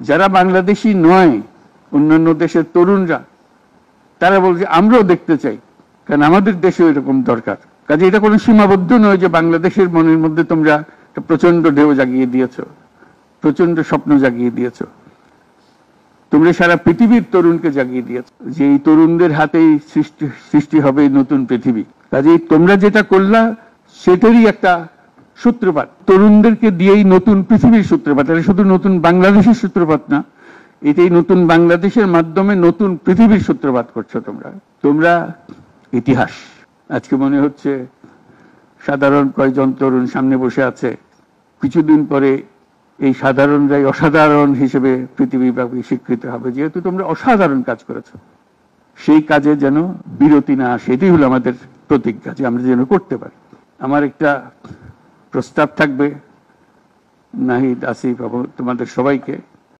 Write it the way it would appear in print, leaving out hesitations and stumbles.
যারা বাংলাদেশি নয়, অন্যান্য দেশের তরুণরা, তারা বলছে আমরাও দেখতে চাই, কারণ আমাদের দেশেও এরকম দরকার। কাজে এটা কোনো সীমাবদ্ধ নয় যে বাংলাদেশের মনের মধ্যে তোমরা একটা প্রচন্ড ঢেউ জাগিয়ে দিয়েছ, প্রচন্ড স্বপ্ন জাগিয়ে দিয়েছ, তোমরা সারা পৃথিবীর তরুণকে জাগিয়ে দিয়েছ যে এই তরুণদের হাতেই সৃষ্টি হবে নতুন পৃথিবী। কাজেই তোমরা যেটা করলা সেটারই একটা সূত্রপাত, তরুণদেরকে দিয়েই নতুন পৃথিবীর সূত্রপাত। এটা শুধু নতুন বাংলাদেশের সূত্রপাত না, এটাই নতুন বাংলাদেশের মাধ্যমে নতুন পৃথিবীর সূত্রপাত করছো তোমরা। তোমরা ইতিহাস। আজকে মনে হচ্ছে সাধারণ কয়েকজন তরুণ সামনে বসে আছে, কিছুদিন পরে এই সাধারণরাই অসাধারণ হিসেবে পৃথিবীব্যাপী স্বীকৃত হবে, যেহেতু তোমরা অসাধারণ কাজ করেছো। সেই কাজে যেন বিরতি না আসে, এটাই হলো আমাদের প্রতিজ্ঞা, যে আমরা যেন করতে পারি। আমার একটা প্রস্তাব থাকবে নাহিদ, আসিফ এবং তোমাদের সবাইকে।